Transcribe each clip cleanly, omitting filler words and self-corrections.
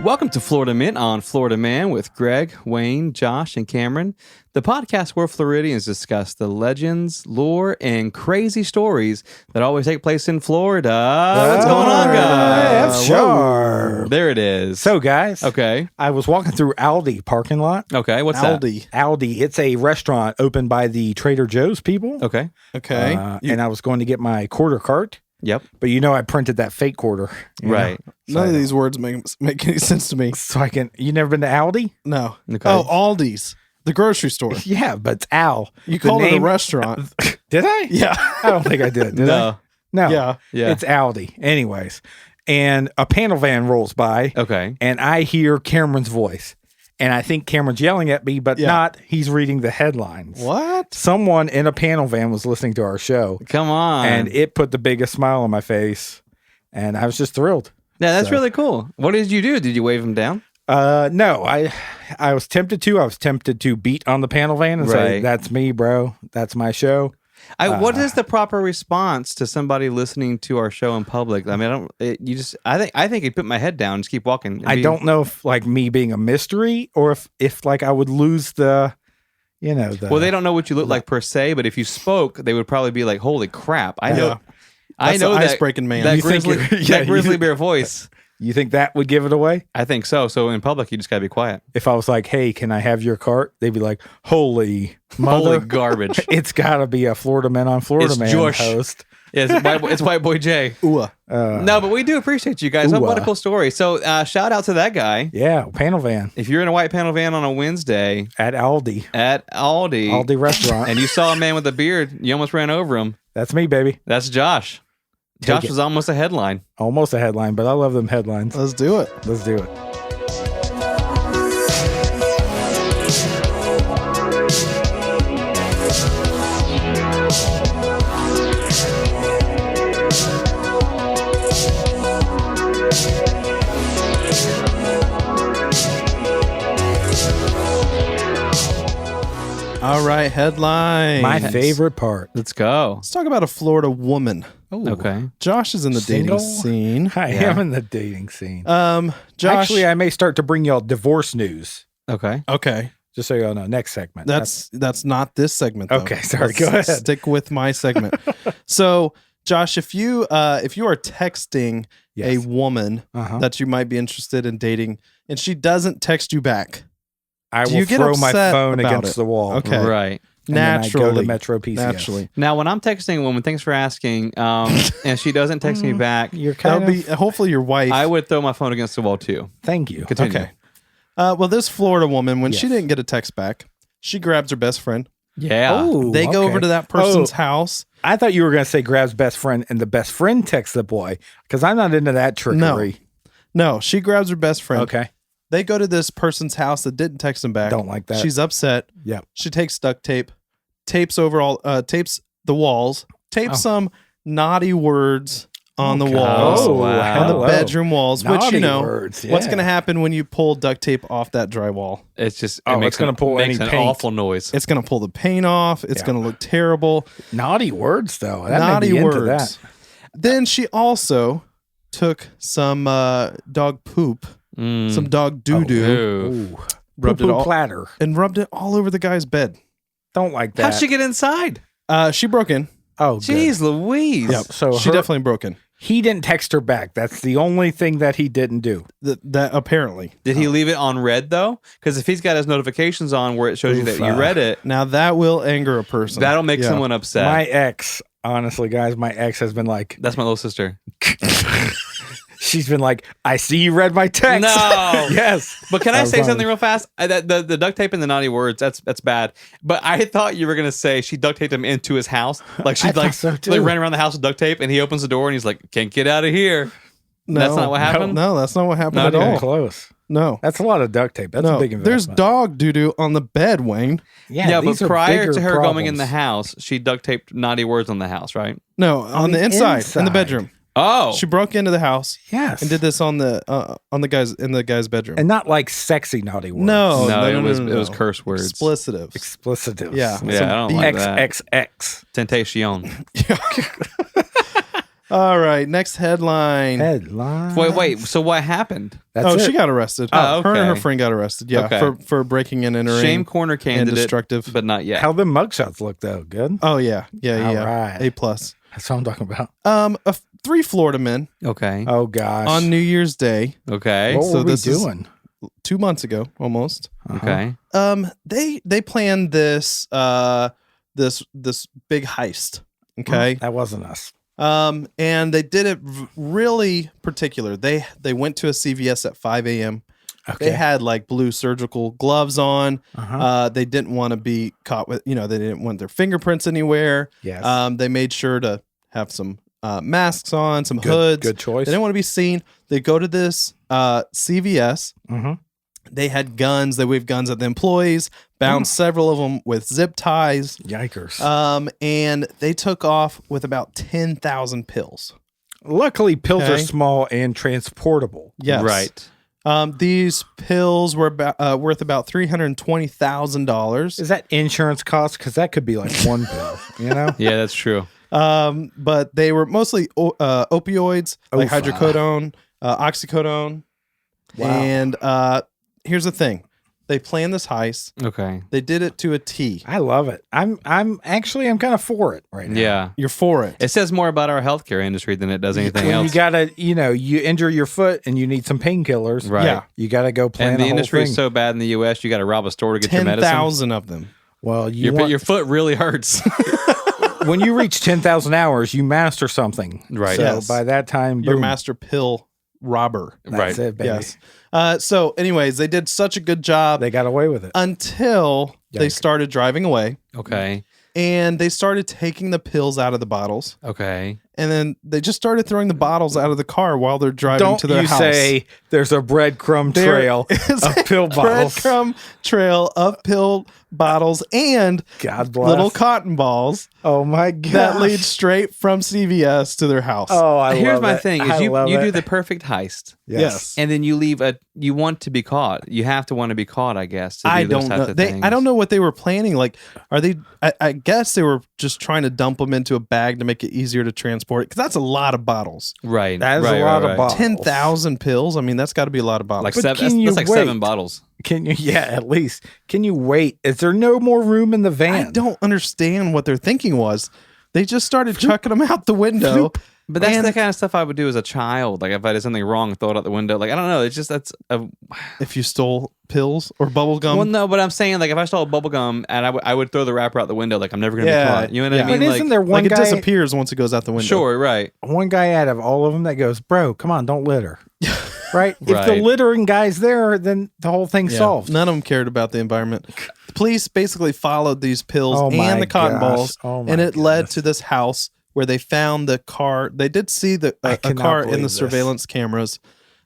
Welcome to Florida Mint on Florida Man with Greg, Wayne, Josh, and Cameron, the podcast where Floridians discuss the legends, lore, and crazy stories that always take place in Florida. What's going on, guys? Sure. There it is. So, guys, Okay. I was walking through Aldi parking lot. Okay. What's that? Aldi. It's a restaurant opened by the Trader Joe's people. Okay. And I was going to get my quarter cart. Yep. But I printed that fake quarter. Right. None of these words make any sense to me. So you never been to Aldi? No. Okay. Oh, Aldi's, the grocery store. Yeah, but it's Al. You called it a restaurant. Did I? Yeah. I don't think I did. Did I? No. Yeah. It's Aldi. Anyways. And a panel van rolls by. Okay. And I hear Cameron's voice. And I think Cameron's yelling at me, but not. He's reading the headlines. What? Someone in a panel van was listening to our show. Come on. And it put the biggest smile on my face. And I was just thrilled. Yeah, that's really cool. What did you do? Did you wave him down? No, I was tempted to. I was tempted to beat on the panel van and say, "That's me, bro. That's my show." What is the proper response to somebody listening to our show in public? I mean, I think I'd put my head down and just keep walking. I don't know if me being a mystery or if I would lose the. Well, they don't know what you look like per se, but if you spoke, they would probably be like, "Holy crap!" I know That's that ice-breaking man. That You grizzly bear voice. You think that would give it away? I think so. So in public, you just gotta be quiet. If I was like, "Hey, can I have your cart?" They'd be like, "Holy mother Holy garbage!" It's got to be a Florida Man on Florida Man Josh. host. Yeah, it's White Boy Jay. Ooh. No, but we do appreciate you guys. What a cool story. So shout out to that guy. Yeah, panel van If you're in a white panel van on a Wednesday at Aldi restaurant, and you saw a man with a beard, you almost ran over him. That's me, baby. That's Josh. Josh was almost a headline. Almost a headline, but I love them headlines. Let's do it. Let's do it. All right, headline. My favorite part. Let's go. Let's talk about a Florida woman. Okay. Josh is in the Single? dating scene. I am in the dating scene. Josh. Actually, I may start to bring y'all divorce news. Okay. Okay. Just so y'all know, next segment. That's not this segment, though. Okay, sorry. Let's Go ahead. Stick with my segment. So, Josh, if you are texting a woman that you might be interested in dating, and she doesn't text you back, I do will you get throw my upset phone about against it? the wall. Okay. Right. And then I go Naturally. to Metro PCS. Naturally. Now, when I'm texting a woman, thanks for asking, and she doesn't text me back, You're That'll kind of... be hopefully your wife. I would throw my phone against the wall too. Thank you. Continue. Okay. Well, this Florida woman, when she Yes. didn't get a text back, she grabs her best friend. Yeah. Oh, They go okay. over to that person's house. I thought you were going to say grabs best friend and the best friend texts the boy because I'm not into that trickery. No, she grabs her best friend. Okay. They go to this person's house that didn't text him back. Don't like that. She's upset. Yep. She takes duct tape, tapes the walls, tapes some naughty words on the walls, Oh, wow. on the Hello. bedroom walls, which Naughty you know, words, what's yeah. going to happen when you pull duct tape off that drywall? It's just It's going to pull makes any an paint. awful noise. It's going to pull the paint off. It's Yeah. going to look terrible. Naughty words, though. That Naughty made me words. into that. Then she also took some dog poop, some dog doo doo, Ooh. rubbed Poo-poo it all platter. and rubbed it all over the guy's bed. Don't like that. How'd she get inside? She broke in. Oh, Jeez Louise. Yep. So She definitely broke in. he didn't text her back. That's the only thing that he didn't do. That apparently. Did he leave it on red though? Because if he's got his notifications on where it shows you that you read it, Now that will anger a person. that'll make Yeah. someone upset. My ex, honestly, guys, my ex has been like, That's my little sister. she's been like, I see you read my text. No. Yes. But can I That was say funny. something real fast? The duct tape and the naughty words, that's bad. But I thought you were gonna say she duct taped him into his house. Like she I thought so, too. like ran around the house with duct tape, and he opens the door and he's like, "Can't get out of here." No, That's not what happened? No, that's not what happened Not at even all. Close. No. That's a lot of duct tape. That's No. a big There's investment. dog doo doo on the bed, Wayne. Yeah, but these are prior bigger to her going in the problems. house, she duct taped naughty words on the house, right? No, on the inside, in the bedroom. Oh, She broke into the house Yes. and did this on the guy's bedroom. And not like sexy naughty words. no, it was curse words. Explicitives. Explicitives. Yeah. Yeah, I don't like that. XXX. Temptation. All right, next headline. Wait. So what happened? She got arrested. Oh, okay. Her and her friend got arrested. Yeah, Okay. for breaking and entering. Shame corner candidate, destructive. but not yet. How the mugshots look though? Good. Oh yeah. All right. A+. That's what I'm talking about. 3 Florida men Okay. Oh gosh. on New Year's Day, Okay. What were we this is- doing? 2 months ago almost. Okay. They planned this this big heist. Okay. That wasn't us. And they did it really particular. They went to a CVS at 5 a.m. Okay. They had like blue surgical gloves on. Uh-huh. They didn't want to be caught with, they didn't want their fingerprints anywhere. Yes. They made sure to have some masks on, some hoods. Good choice. They didn't want to be seen. They go to this CVS. Mm-hmm. They had guns. They waved guns at the employees, bound several of them with zip ties. Yikers. And they took off with about 10,000 pills. Luckily, pills are Okay. small and transportable. Yes. Right. These pills were worth about $320,000. Is that insurance cost? Because that could be like one pill, you know? Yeah, that's true. But they were mostly opioids, like Oof. hydrocodone, oxycodone. Wow. And here's the thing. They planned this heist. Okay. They did it to a T. I love it. I'm kind of for it right now. Yeah. You're for it. It says more about our healthcare industry than it does anything When else. you gotta, you injure your foot and you need some painkillers. Right. Yeah. You gotta go plan And the whole industry thing. is so bad in the U.S. You got to rob a store to get your medicine. 10,000 of them. Well, Your foot really hurts. when you reach 10,000 hours, you master something. Right. So Yes. by that time, Your boom, master pill robber. Right. that's it, baby. Yes. So, anyways, they did such a good job They got away with it. until they Yikes. started driving away Okay. and they started taking the pills out of the bottles. Okay. And then they just started throwing the bottles out of the car while they're driving Don't to their you house. say there's a breadcrumb There trail is of pill bottles. breadcrumb trail of pill bottles and God bless. little cotton balls Oh my god. that lead straight from CVS to their house. Oh, I Here's love my it. thing: is I you love do it. the perfect heist, Yes. and then you leave you want to be caught. You have to want to be caught, I guess. To do I those don't types know. of things. I don't know what they were planning. Like, are they? I guess they were just trying to dump them into a bag to make it easier to transport. Because that's a lot of bottles. Right. That is right, a lot right, of right. bottles. 10,000 pills. I mean, that's got to be a lot of bottles. Like But seven. can you That's like 7 wait? bottles. Can you? Yeah, at least. Can you wait? Is there no more room in the van? I don't understand what their thinking was. They just started chucking them out the window. But that's And- the kind of stuff I would do as a child. Like if I did something wrong, throw it out the window. Like I don't know. It's just If you stole pills or bubble gum. well, no. But I'm saying like if I stole bubble gum and I would throw the wrapper out the window. Like I'm never gonna Yeah, be caught. You know what yeah. I mean? But Like, isn't there one like it guy? disappears once it goes out the window. sure, right. One guy out of all of them that goes, bro, come on, don't litter. Right? If the Right. littering guy's there, then the whole thing's Yeah. solved. None of them cared about the environment. The police basically followed these pills Oh my and the cotton gosh. balls, Oh my and it led goodness. to this house where they found the car. They did see a cannot car in believe the this. surveillance cameras.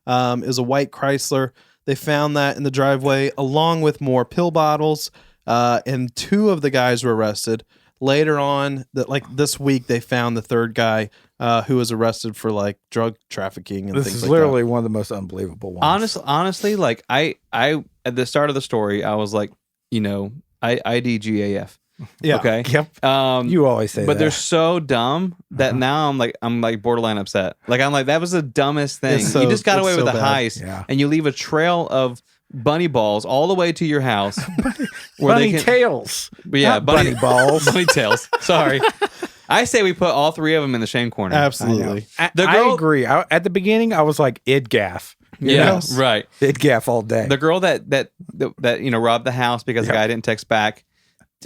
It was a white Chrysler. They found that in the driveway, along with more pill bottles. And 2 of the guys were arrested. Later on, this week, they found the 3rd guy who was arrested for like drug trafficking and This things is like literally one of the most unbelievable ones. Honestly, like I at the start of the story, I was like, IDGAF. that. Yeah. Okay. Yep. You always say but that. they're so dumb that now I'm like borderline upset. Like I'm like that was the dumbest thing. It's so- you just got it's away with so the bad. heist, Yeah. and you leave a trail of bunny balls all the way to your house. where bunny they can, tails. yeah, not bunny balls. bunny tails. Sorry, I say we put all 3 of them in the shame corner. Absolutely. The I girl- agree. At the beginning, I was like, idgaff. You Yeah, know? right. Idgaff all day. The girl that robbed the house because the guy didn't text back.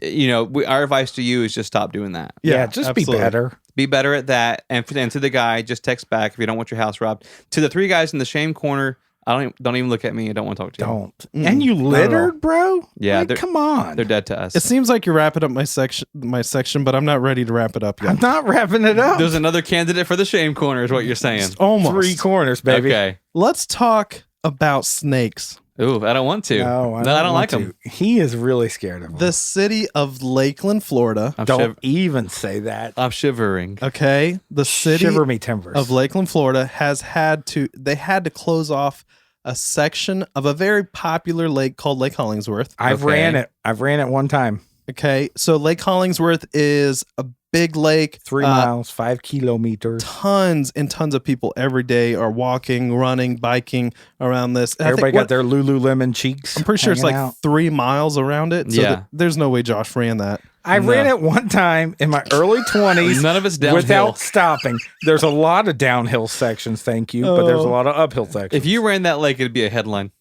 Our advice to you is just stop doing that. yeah, just absolutely. be better. Be better at that. And to the guy, just text back if you don't want your house robbed. To the 3 guys in the shame corner, don't even look at me. I don't want to talk to you. Don't. And you littered, bro? Yeah, Like, they're- come on. They're dead to us. It seems like you're wrapping up my section, but I'm not ready to wrap it up yet. I'm not wrapping it up. There's another candidate for the shame corner, is what you're saying. Almost. 3 corners, baby. Okay. Let's talk about snakes. Ooh, I don't want to. No, I don't like want them. to. He is really scared of them. The city of Lakeland, Florida. Don't even say that. I'm shivering. Okay. The city Shiver me timbers. of Lakeland, Florida had to close off a section of a very popular lake called Lake Hollingsworth. I've Okay. ran it. I've ran it one time. Okay. So Lake Hollingsworth is a big lake. 3 miles, 5 kilometers. Tons and tons of people every day are walking, running, biking around this. And Everybody got their Lululemon cheeks. I'm pretty sure it's like out. 3 miles around it. So there's no way Josh ran that. I ran it one time in my early 20s. None of it's downhill. Without stopping. There's a lot of downhill sections, thank you, but there's a lot of uphill sections. If you ran that lake, it'd be a headline.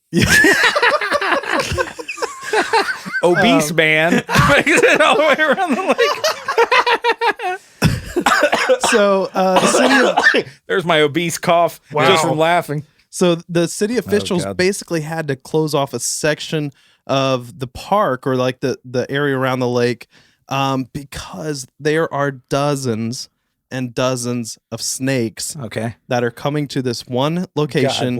Obese man makes it all the way around the lake. So the city of, there's my obese cough just from laughing. So the city officials basically had to close off a section of the park or like the area around the lake because there are dozens and dozens of snakes that are coming to this one location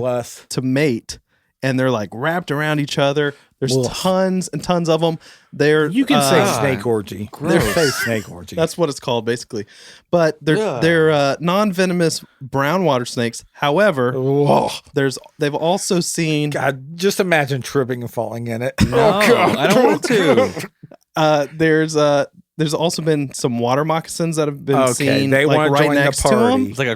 to mate, and they're like wrapped around each other. There's tons and tons of them. You can say snake orgy. They're say snake orgy. That's what it's called, basically. But they're non-venomous brown water snakes. However, they've also seen. God, just imagine tripping and falling in it. No, God. I don't want to. There's also been some water moccasins that have been seen. They like want to right join next the party. to them. It's like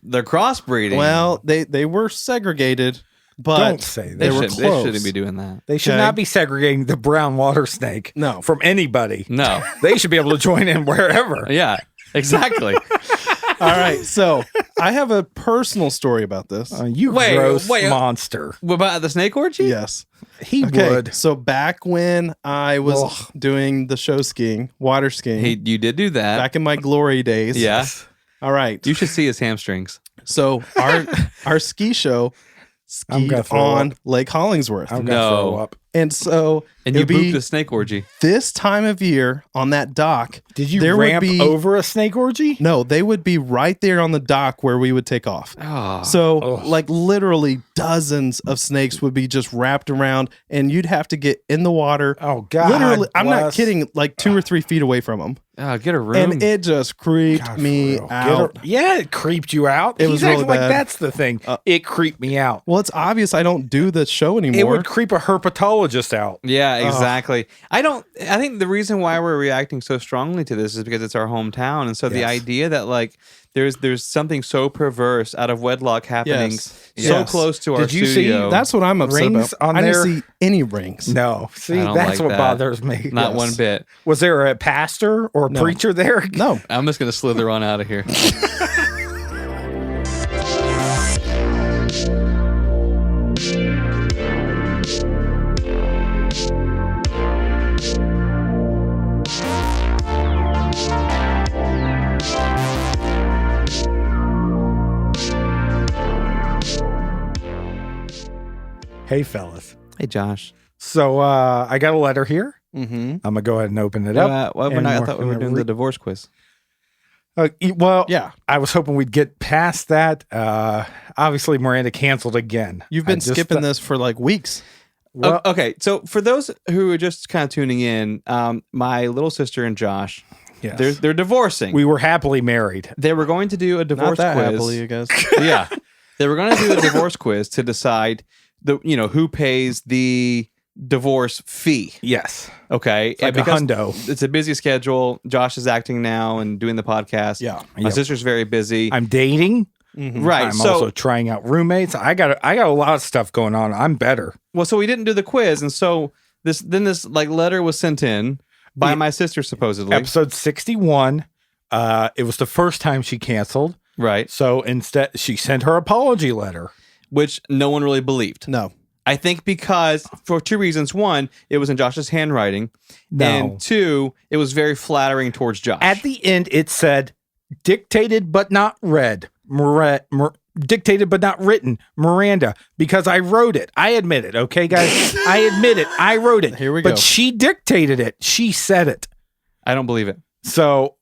they're crossbreeding. Well, they were segregated. But don't say that. They shouldn't be doing that. They should not be segregating the brown water snake from anybody. No. They should be able to join in wherever. Yeah, exactly. All right. So I have a personal story about this. You gross monster. What about the snake orgy? Yes. He would. So back when I was doing the show skiing, water skiing. You did do that. Back in my glory days. Yeah. All right. You should see his hamstrings. So our ski show skied on Lake Hollingsworth. I'm gonna throw up. And so you booked a snake orgy. This time of year on that dock. Did you ramp over a snake orgy? No, they would be right there on the dock where we would take off. Like literally dozens of snakes would be just wrapped around, and you'd have to get in the water. Oh God! Literally, I'm not kidding. Like 2 or 3 feet away from them. Get a room. And it just creeped me out. It creeped you out. It was really bad. Like that's the thing. It creeped me out. Well, it's obvious I don't do the show anymore. It would creep a herpetologist out. Yeah, exactly. I think the reason why we're reacting so strongly to this is because it's our hometown, and so the idea that like there's something so perverse out of wedlock happening so close to our studio. See? That's what I'm upset about. I didn't see any rings. No, see, that's what bothers me. Not one bit. Was there a pastor or a preacher there? No. I'm just gonna slither on out of here. Hey, fellas. Hey, Josh. So I got a letter here. Mm-hmm. I'm gonna go ahead and open it up. I thought we were doing the divorce quiz. Yeah. I was hoping we'd get past that. Obviously, Miranda canceled again. You've been skipping this for like weeks. Well, okay, so for those who are just kind of tuning in, my little sister and Josh, they're divorcing. We were happily married. They were going to do a divorce Not that quiz. Happily, I guess. Yeah, they were going to do a divorce quiz to decide who pays the divorce fee. Yes. Okay. It's like a hundo. It's a busy schedule. Josh is acting now and doing the podcast. Yeah. My sister's very busy. I'm dating. Mm-hmm. Right. I'm also trying out roommates. I got a lot of stuff going on. I'm better. Well, so we didn't do the quiz, and so this like letter was sent in by my sister supposedly. Episode 61. It was the first time she canceled. Right. So instead, she sent her apology letter, which no one really believed. No. I think because for 2 reasons. 1, it was in Josh's handwriting. No. And 2, it was very flattering towards Josh. At the end, it said, dictated but not read. Dictated but not written. Miranda, because I wrote it. I admit it. Okay, guys? I admit it. I wrote it. Here we go. But she dictated it. She said it. I don't believe it. So,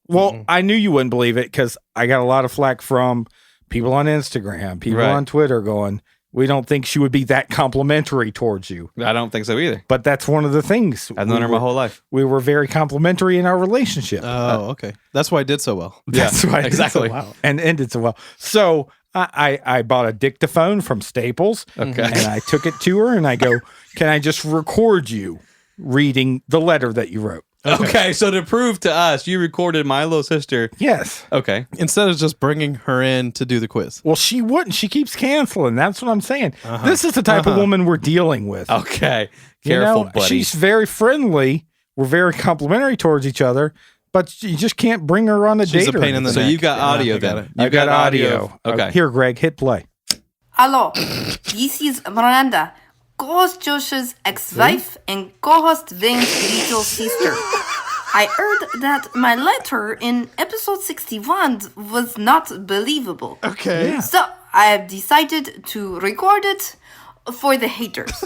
I knew you wouldn't believe it because I got a lot of flack from people on Instagram, people on Twitter going, we don't think she would be that complimentary towards you. I don't think so either. But that's one of the things. I've known her my whole life. We were very complimentary in our relationship. Oh, okay. That's why I did so well. That's why I exactly. did so well. And ended so well. So I bought a dictaphone from Staples. Okay. And I took it to her and I go, can I just record you reading the letter that you wrote? Okay, so to prove to us, you recorded my little sister. Yes. Okay. Instead of just bringing her in to do the quiz. Well, she wouldn't. She keeps canceling. That's what I'm saying. This is the type of woman we're dealing with. Okay. You Careful, know, buddy. she's very friendly. We're very complimentary towards each other, but you just can't bring her on a She's date. a pain in the So neck. you've got Yeah, audio I got then. it. You I got audio. Okay. Here, Greg, hit play. Hello, this is Miranda, co-host Josh's ex-wife and co-host Vane's little sister. I heard that my letter in episode 61 was not believable. Okay. Yeah. So I have decided to record it for the haters.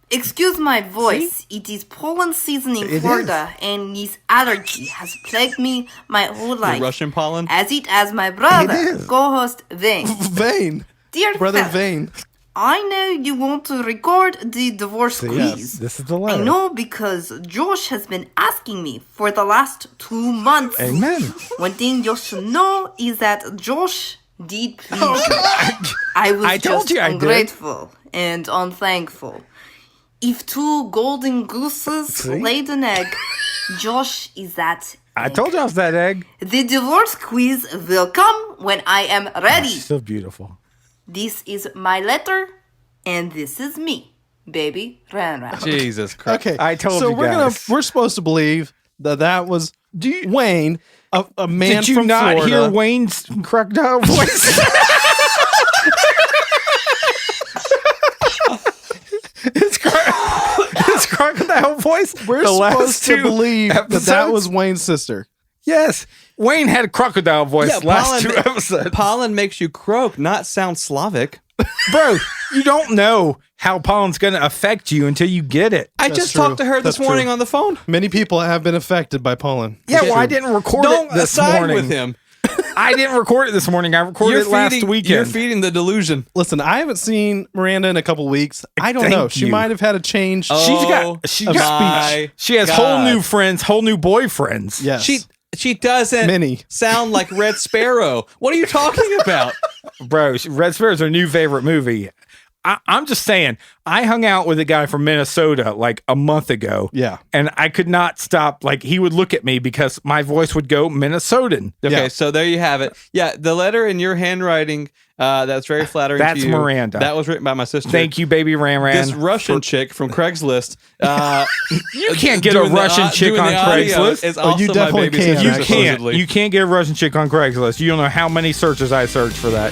Excuse my voice. It is pollen season in Florida, and this allergy has plagued me my whole life. Russian pollen? As it as my brother, co-host Vane. Vane. Dear Brother fella, Vane. I know you want to record the divorce quiz. This is the I letter. know because Josh has been asking me for the last 2 months. Amen. One thing you should know is that Josh did please me. I was I told just you I did. ungrateful and unthankful. If 2 golden gooses laid an egg, Josh is that I egg. told you I was that egg. The divorce quiz will come when I am ready. So beautiful. This is my letter, and this is me, baby Ran Ran. Jesus Christ. Okay. I told so you we're guys. we're supposed to believe that was Wayne, a man Did you from not Florida. hear Wayne's crocodile voice? His crocodile voice. We're the last supposed to 2 believe that episodes? was Wayne's sister. Yes, Wayne had a crocodile voice last 2 episodes. Pollen makes you croak, not sound Slavic. Bro, you don't know how pollen's going to affect you until you get it. I That's just true. talked to her That's this morning true. on the phone. Many people have been affected by pollen. Yeah, well, I didn't record Don't it this side morning. with him. I didn't record it this morning. I recorded it last You're weekend. feeding the delusion. Listen, I haven't seen Miranda in a couple weeks. I don't Thank know. She you. might have had a change. She's Oh, got my speech. She has whole God. new friends, whole new boyfriends. Yes. She doesn't Many. sound like Red Sparrow. What are you talking about? Bro, Red Sparrow's her new favorite movie. I'm just saying, I hung out with a guy from Minnesota like a month ago. Yeah. And I could not stop. Like, he would look at me because my voice would go Minnesotan. Okay, Yeah. so there you have it. Yeah, the letter in your handwriting, that's very flattering That's to you. Miranda. That was written by my sister. Thank you, baby Ran Ran. This Russian chick from Craigslist. You can't get a doing the Russian au- chick doing on the audio Craigslist. is Oh, also you my definitely baby can, sister, You actually. can't. supposedly. You can't get a Russian chick on Craigslist. You don't know how many searches I searched for that.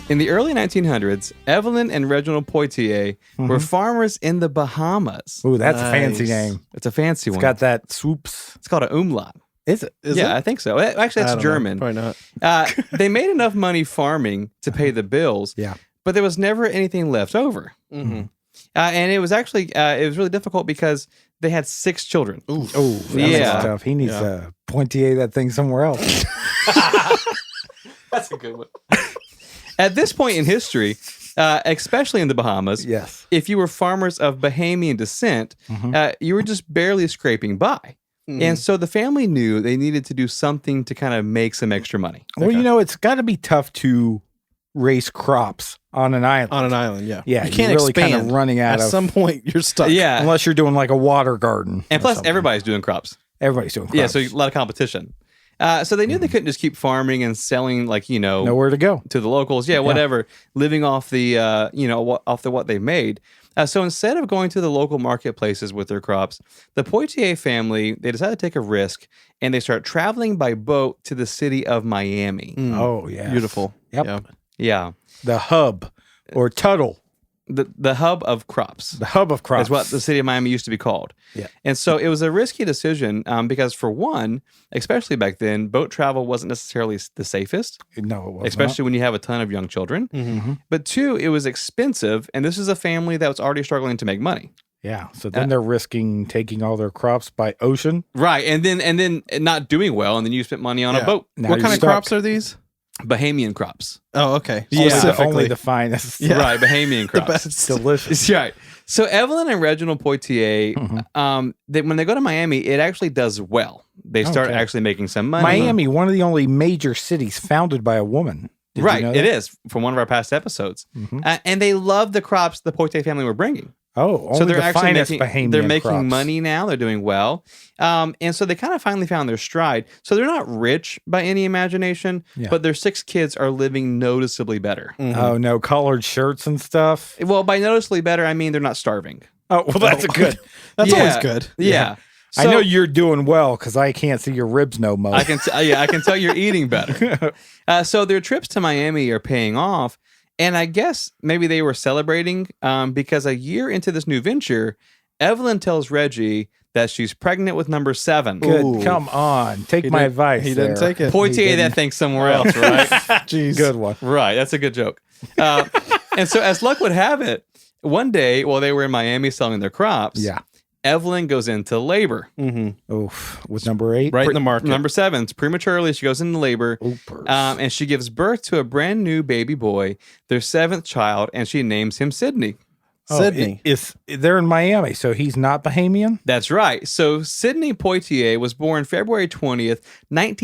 In the early 1900s, Evelyn and Reginald Poitier were farmers in the Bahamas. Ooh, that's a fancy Nice. name. It's a fancy It's one. got that swoops. It's called an umlaut. Is it? Is Yeah, it? I think so. Actually, I that's don't know. German. Probably not. They made enough money farming to pay the bills, Yeah. but there was never anything left over. Mm-hmm. And it was actually it was really difficult because they had 6 children. Oh, that's Yeah. tough. He needs to Pointier that thing somewhere else. That's a good one. At this point in history, especially in the Bahamas, Yes. if you were farmers of Bahamian descent, you were just barely scraping by. And so the family knew they needed to do something to kind of make some extra money. Well, you know, it's got to be tough to raise crops on an island. On an island, yeah. Yeah, You can't you're really expand. kind of running out At of. some point, you're stuck. Yeah. Unless you're doing like a water garden. And or plus, something. everybody's doing crops. Everybody's doing crops. Yeah, so a lot of competition. So they knew they couldn't just keep farming and selling, like, Nowhere to go. to the locals. Yeah, whatever. Living off the, off the what they made. So instead of going to the local marketplaces with their crops, the Poitier family, they decided to take a risk and they start traveling by boat to the city of Miami. Oh, yeah. Beautiful. Yep. Yeah. Yeah. The hub or Tuttle. The hub of crops. The hub of crops. Is what the city of Miami used to be called. Yeah. And so it was a risky decision because, for one, especially back then, boat travel wasn't necessarily the safest, No, it wasn't. especially when you have a ton of young children. Mm-hmm. But two, it was expensive. And this is a family that was already struggling to make money. Yeah. So then they're risking taking all their crops by ocean. Right. And then not doing well. And then you spent money on a Yeah. boat. Now What you're kind of stuck. crops are these? Bahamian crops. Oh, okay. Yeah. Only the finest. Yeah. Right, Bahamian crops. best. Delicious. Right. So Evelyn and Reginald Poitier, when they go to Miami, it actually does well. They start Okay. actually making some money. Miami, one of the only major cities founded by a woman. Did you Right, know it that? is from one of our past episodes, and they love the crops the Poitier family were bringing. Oh, only So they're the actually finest making Bahamian they're making crops. money now. They're doing well, and so they kind of finally found their stride. So they're not rich by any imagination, but their 6 kids are living noticeably better. Oh, no, colored shirts and stuff. Well, by noticeably better, I mean they're not starving. Oh, well, that's a good. That's Yeah. always good. Yeah. I know you're doing well because I can't see your ribs no more. I can I can tell you're eating better. So their trips to Miami are paying off, and I guess maybe they were celebrating because a year into this new venture, Evelyn tells Reggie that she's pregnant with number 7. Good. Ooh. Come on. Take my advice. He didn't take it. Poitier that thing somewhere else, right? Jeez. Good one. Right, that's a good joke. And so, as luck would have it, one day while they were in Miami selling their crops, Yeah. Evelyn goes into labor. Oof. With number 8. Right in the market. Number 7, it's prematurely. She goes into labor, Oopers. and she gives birth to a brand new baby boy, their 7th child, and she names him Sydney. Sydney. They're in Miami, so he's not Bahamian? That's right. So Sydney Poitier was born February 20th,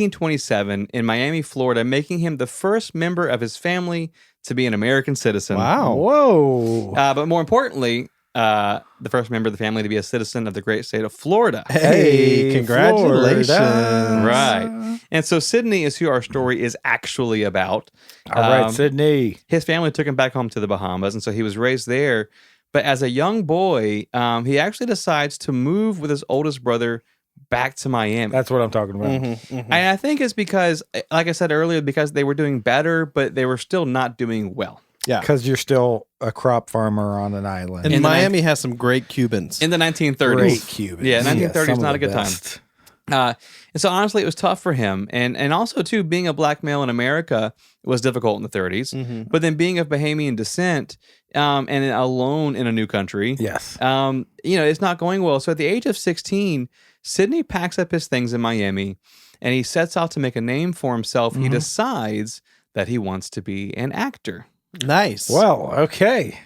1927 in Miami, Florida, making him the first member of his family to be an American citizen. Wow. Whoa. But more importantly, the first member of the family to be a citizen of the great state of Florida. Hey, congratulations. Florida. Right. And so Sydney is who our story is actually about. All right, Sydney. His family took him back home to the Bahamas, and so he was raised there. But as a young boy, he actually decides to move with his oldest brother back to Miami. That's what I'm talking about. And I think it's because, like I said earlier, because they were doing better, but they were still not doing well. Yeah. Because you're still a crop farmer on an island. And In the Miami has some great Cubans. In the 1930s. Great Cubans. Yeah, 1930s some not of a good the time. best. And so honestly, it was tough for him. And also, too, being a black male in America was difficult in the 30s. But then being of Bahamian descent and alone in a new country, Yes. it's not going well. So at the age of 16, Sydney packs up his things in Miami and he sets out to make a name for himself. He decides that he wants to be an actor. Nice. Well, okay.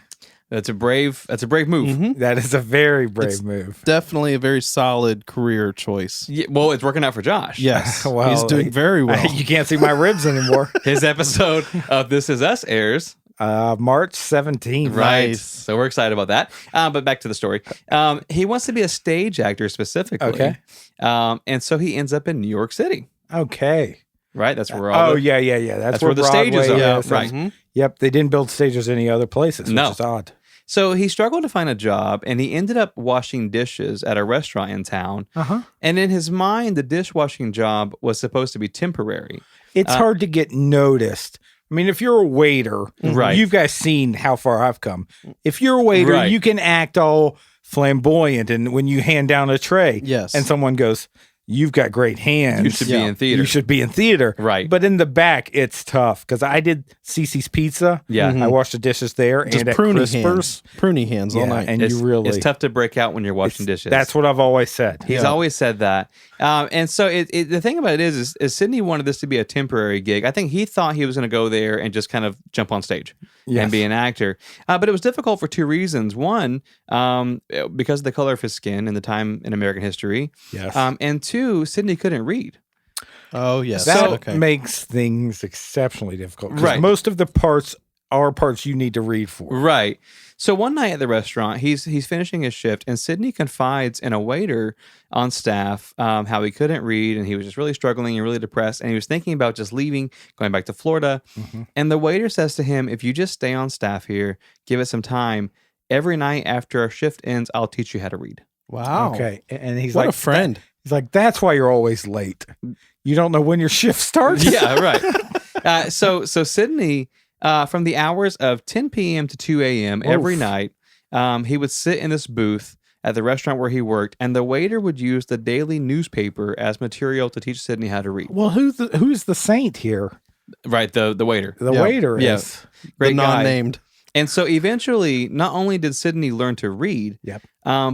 That's a brave move. That is a very brave move. Definitely a very solid career choice. Yeah, well, it's working out for Josh. Yes. Well, he's doing very well. You can't see my ribs anymore. His episode of This Is Us airs. March 17th. Right. Nice. So we're excited about that. But back to the story. He wants to be a stage actor specifically. Okay. And so he ends up in New York City. Okay. Right? That's where all Yeah. That's where the stages Broadway are. is. Right. Yep. They didn't build stages any other places, No. which is odd. So he struggled to find a job and he ended up washing dishes at a restaurant in town. And in his mind, the dishwashing job was supposed to be temporary. It's hard to get noticed. I mean, if you're a waiter, Right. you've guys seen how far I've come. If you're a waiter, Right. you can act all flamboyant, and when you hand down a tray, Yes. and someone goes, "You've got great hands. You should be in theater. You should be in theater." Right. But in the back, it's tough because I did Cece's Pizza. Yeah. I washed the dishes there Just and at pruny Crispers. hands. Pruny hands all Yeah, night. and It's, you really it's tough to break out when you're washing dishes. That's what I've always said. He's always said that. And so the thing about it is Sydney wanted this to be a temporary gig. I think he thought he was going to go there and just kind of jump on stage and be an actor. But it was difficult for 2 reasons. One, because of the color of his skin and the time in American history. Yes. And 2, Sydney couldn't read. Oh, yes. That makes things exceptionally difficult. 'Cause Right. most of the parts are parts you need to read for. Right. So one night at the restaurant, he's finishing his shift, and Sydney confides in a waiter on staff how he couldn't read, and he was just really struggling and really depressed, and he was thinking about just leaving, going back to Florida. And the waiter says to him, "If you just stay on staff here, give it some time. Every night after our shift ends, I'll teach you how to read." Wow. Okay. And he's What like, a friend. he's like, that's why you're always late. You don't know when your shift starts? Yeah, right. So Sydney, from the hours of 10 p.m. to 2 a.m. every night, he would sit in this booth at the restaurant where he worked, and the waiter would use the daily newspaper as material to teach Sydney how to read. Well, who's the saint here? Right, the waiter. The Yeah. waiter is. Yeah. Great The guy. non-named. And so eventually, not only did Sydney learn to read, Yep.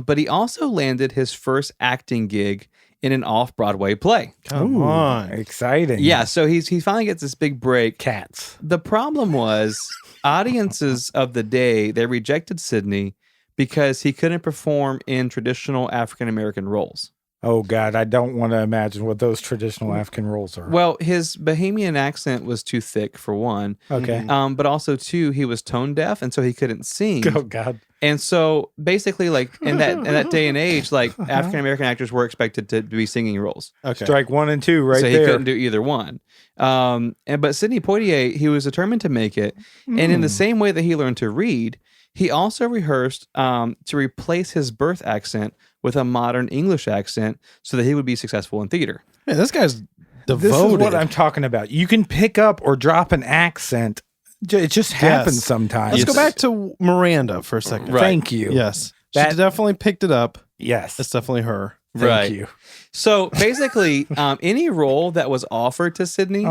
but he also landed his first acting gig in an off-Broadway play. Come on. Exciting. Yeah, so he finally gets this big break. Cats. The problem was audiences of the day, they rejected Sidney because he couldn't perform in traditional African American roles. Oh, God. I don't want to imagine what those traditional African roles are. Well, his Bahamian accent was too thick, for one. Okay. But also, two, he was tone deaf, and so he couldn't sing. Oh, God. And so, basically, like in that day and age, like African American actors were expected to be singing roles. Okay. Strike 1 and 2 right so there. he couldn't do either one. But Sidney Poitier, he was determined to make it. And in the same way that he learned to read, he also rehearsed to replace his birth accent with a modern English accent so that he would be successful in theater. Man, this guy's devoted. This is what I'm talking about. You can pick up or drop an accent. It just happens sometimes. Let's go back to Miranda for a second. Right. Thank you. Yes. That- She definitely picked it up. Yes. It's definitely her. Thank you. So basically, any role that was offered to Sidney,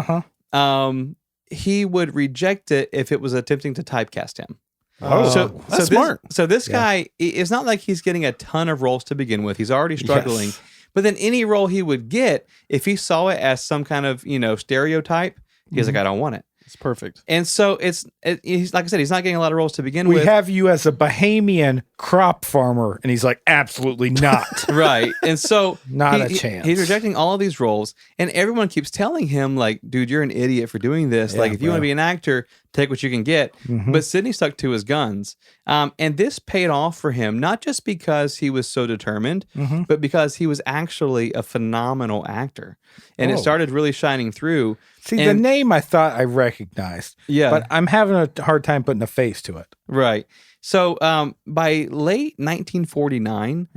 he would reject it if it was attempting to typecast him. Oh, that's smart. So this guy, it's not like he's getting a ton of roles to begin with. He's already struggling. Yes. But then any role he would get, if he saw it as some kind of, stereotype, he's like, I don't want it. It's perfect. And so he's like I said, he's not getting a lot of roles to begin We with. have you as a Bahamian crop farmer. And he's like, absolutely not. Right. And so Not a chance. He's rejecting all of these roles. And everyone keeps telling him, like, dude, you're an idiot for doing this. Yeah, like, if you want to bro. be an actor, take what you can get. But Sidney stuck to his guns. And this paid off for him, not just because he was so determined, but because he was actually a phenomenal actor. And it Oh. started really shining through. See, the And- name I thought I recognized. Yeah. But I'm having a hard time putting a face to it. Right. So by late 1949,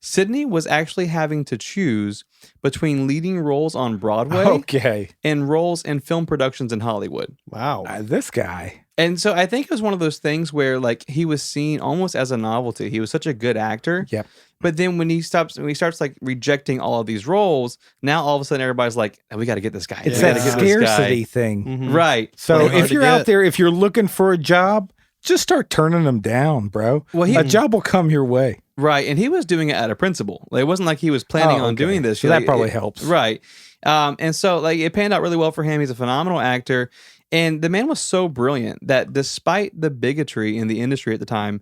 Sidney was actually having to choose between leading roles on Broadway Okay. and roles in film productions in Hollywood. Wow. This guy. And so I think it was one of those things where like he was seen almost as a novelty. He was such a good actor. Yep. But then when he starts like rejecting all of these roles, now all of a sudden everybody's like, oh, we got to get this guy. It's We that gotta get this guy." scarcity thing. Mhm. Right. So Really hard if to you're out get. there, if you're looking for a job, just start turning them down, bro. Well, a job will come your way. Right. And he was doing it out of principle. Like, it wasn't like he was planning Oh, on okay. doing this. So Like, that probably it- helps. Right. And so like it panned out really well for him. He's a phenomenal actor. And the man was so brilliant that despite the bigotry in the industry at the time,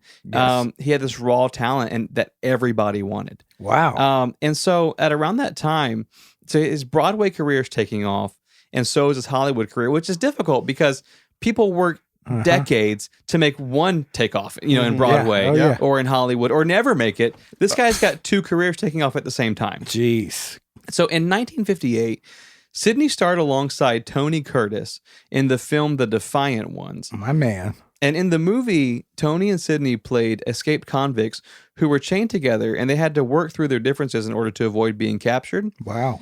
he had this raw talent and that everybody wanted. Wow. And so at around that time, so his Broadway career is taking off, and so is his Hollywood career, which is difficult because people work decades to make one take off, in Broadway Oh, yeah. or in Hollywood, or never make it. This guy's got two careers taking off at the same time. Jeez. So in 1958, Sidney starred alongside Tony Curtis in the film The Defiant Ones. My man. And in the movie, Tony and Sidney played escaped convicts who were chained together, and they had to work through their differences in order to avoid being captured. Wow.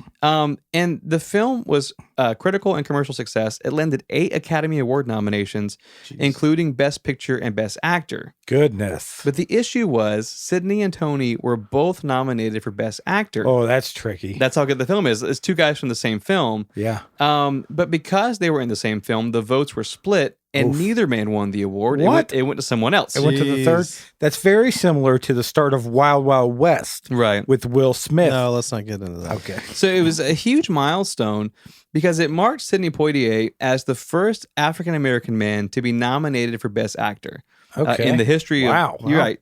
And the film was a critical and commercial success. It landed 8 Academy Award nominations, including Best Picture and Best Actor. Goodness. But the issue was Sidney and Tony were both nominated for Best Actor. Oh, that's tricky. That's how good the film is. It's two guys from the same film. Yeah. But because they were in the same film, the votes were split, and neither man won the award. What? It went to someone else. It went to the third. Jeez. That's very similar to the start of Wild Wild West Right. with Will Smith. No, let's not get into that. Okay. So it was a huge milestone because it marked Sidney Poitier as the first African American man to be nominated for Best Actor Okay. in the history Wow. of. You're right.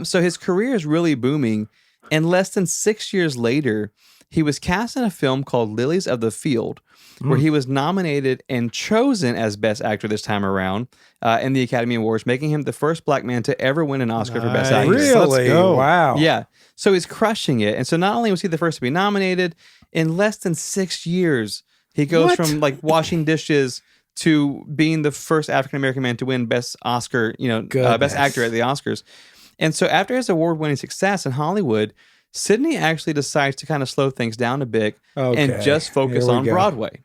So his career is really booming, and less than 6 years later, he was cast in a film called Lilies of the Field, where he was nominated and chosen as Best Actor this time around in the Academy Awards, making him the first black man to ever win an Oscar for Best Nice. Actor. Let's Really? go. Wow. Yeah. So he's crushing it. And so not only was he the first to be nominated, in less than 6 years, he goes What? from like washing dishes to being the first African American man to win Best Oscar, Best Goodness. Actor at the Oscars. And so after his award-winning success in Hollywood, Sidney actually decides to kind of slow things down a bit and Okay. just focus Here we on go. Broadway.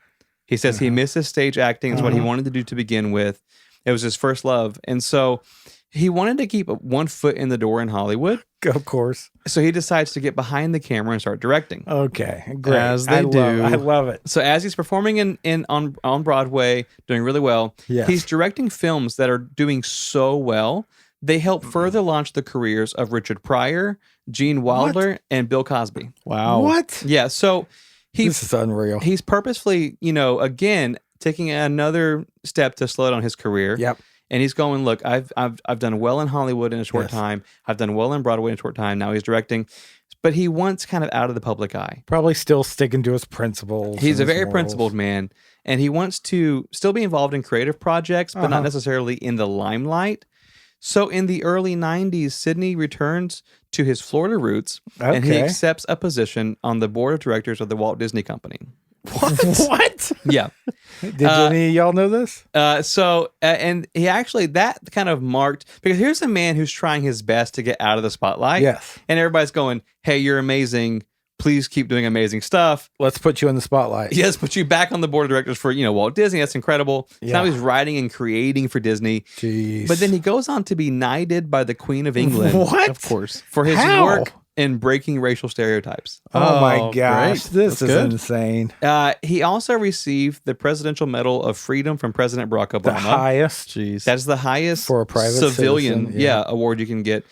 He says he misses stage acting. It's what he wanted to do to begin with. It was his first love. And so he wanted to keep one foot in the door in Hollywood. Of course. So he decides to get behind the camera and start directing. Okay. Great. As they do. I love it. So as he's performing on Broadway, doing really well, Yes. he's directing films that are doing so well they helped further launch the careers of Richard Pryor, Gene Wilder, and Bill Cosby. Wow. What? Yeah, so This is unreal. he's purposefully, again, taking another step to slow down his career. Yep. And he's going, look, I've done well in Hollywood in a short Yes. time. I've done well in Broadway in a short time. Now he's directing. But he wants kind of out of the public eye. Probably still sticking to his principles. He's a and his very morals. principled man. And he wants to still be involved in creative projects, but not necessarily in the limelight. So in the early 90s, Sidney returns to his Florida roots and he Okay. accepts a position on the board of directors of the Walt Disney Company. What? Yeah. Did any of y'all know this? And he actually, that kind of marked, because here's a man who's trying his best to get out of the spotlight. Yes. And everybody's going, hey, you're amazing. Please keep doing amazing stuff. Let's put you in the spotlight. Yes, put you back on the board of directors for, Walt Disney. That's incredible. So now Yeah. he's writing and creating for Disney. Jeez. But then he goes on to be knighted by the Queen of England What? Of course. for his How? work in breaking racial stereotypes. Oh my Oh, gosh. great. This That's is good. insane. He also received the Presidential Medal of Freedom from President Barack Obama. The highest. Jeez. That's the highest For a private civilian citizen, yeah. award you can get.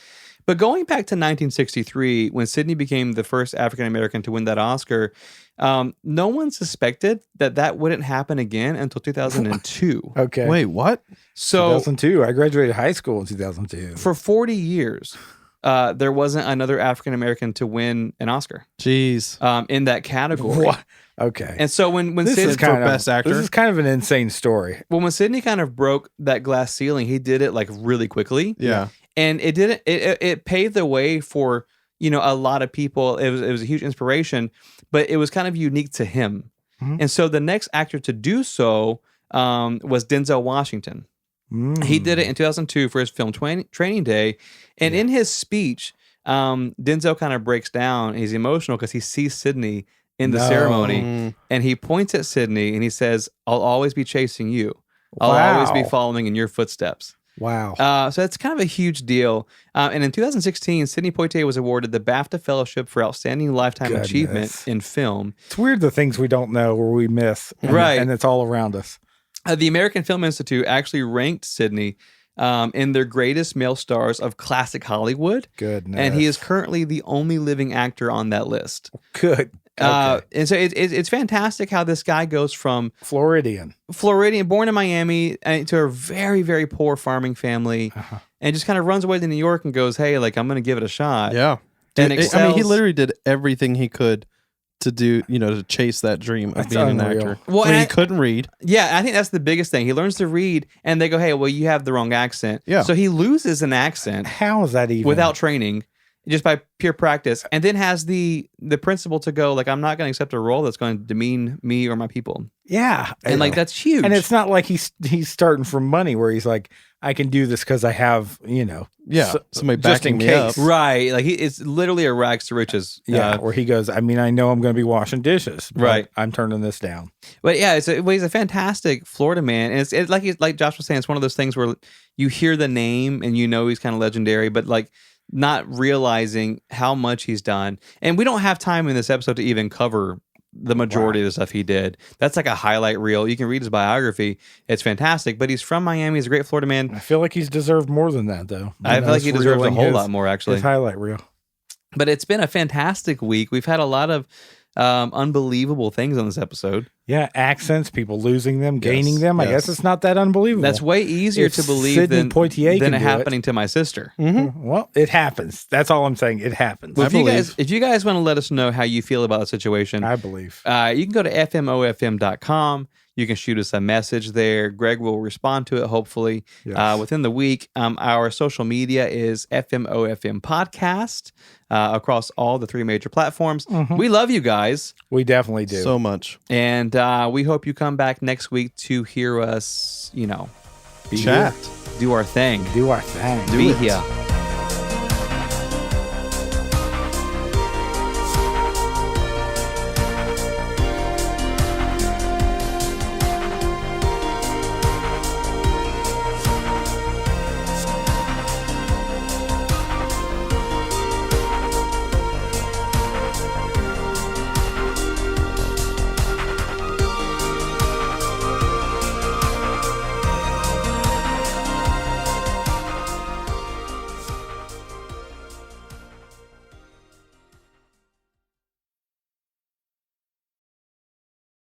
But going back to 1963, when Sidney became the first African American to win that Oscar, no one suspected that wouldn't happen again until 2002. Okay. Wait, what? So 2002. I graduated high school in 2002. for 40 years, there wasn't another African American to win an Oscar Jeez. in that category. What? Okay. And so when This Sidney, is kind of Best Actor? This is kind of an insane story. when Sidney kind of broke that glass ceiling, he did it like really quickly. Yeah. And it didn't. It paved the way for a lot of people. It was a huge inspiration, but it was kind of unique to him. Mhm. And so the next actor to do so was Denzel Washington. He did it in 2002 for his film Training Day, and in his speech, Denzel kind of breaks down. He's emotional because he sees Sidney in the No. ceremony, and he points at Sidney and he says, "I'll always be chasing you. I'll always be Wow. following in your footsteps." Wow. So that's kind of a huge deal. And in 2016, Sidney Poitier was awarded the BAFTA Fellowship for Outstanding Lifetime Goodness. Achievement in Film. It's weird the things we don't know or we miss. Right. And it's all around us. The American Film Institute actually ranked Sidney in their greatest male stars of classic Hollywood. Goodness. And he is currently the only living actor on that list. Good. Okay. And so it's fantastic how this guy goes from Floridian. Floridian, born in Miami, to a very, very poor farming family, and just kind of runs away to New York and goes, "Hey, like I'm going to give it a shot." Yeah. And Dude, he excels- literally did everything he could to do, to chase that dream of That's being an unreal. actor. Well, When and he I- couldn't read. Yeah, I think that's the biggest thing. He learns to read, and they go, "Hey, well, you have the wrong accent." Yeah. So he loses an accent How is that even? without training, just by pure practice, and then has the principle to go, like, I'm not going to accept a role that's going to demean me or my people, Yeah. and like that's huge. And it's not like he's starting from money where he's like, I can do this because I have, Yeah. Somebody just backing in me case. up. right. Like it's literally a rags to riches. Yeah, where he goes, I mean, I know I'm going to be washing dishes, but Right. I'm turning this down. But yeah, he's a fantastic Florida man, and it's like Josh was saying, it's one of those things where you hear the name and he's kind of legendary, but like not realizing how much he's done. And we don't have time in this episode to even cover the majority of the stuff he did. That's like a highlight reel. You can read his biography; it's fantastic. But he's from Miami. He's a great Florida man. I feel like he's deserved more than that, though. I feel like he deserves a whole lot more, actually. His highlight reel. But it's been a fantastic week. We've had a lot of unbelievable things on this episode. Yeah, accents, people losing them, gaining them. I yes. guess it's not that unbelievable. That's way easier If to believe Sidney than Poitier can it do happening to my sister. Well, it happens. That's all I'm saying. It happens. Well, I believe. if you guys want to let us know how you feel about the situation, I believe. you can go to fmofm.com. You can shoot us a message there. Greg will respond to it, hopefully, Yes. within the week. Our social media is FMOFM Podcast across all the 3 major platforms. We love you guys, We definitely do. So much. and we hope you come back next week to hear us, be Chat. do our thing. do our thing. Be here.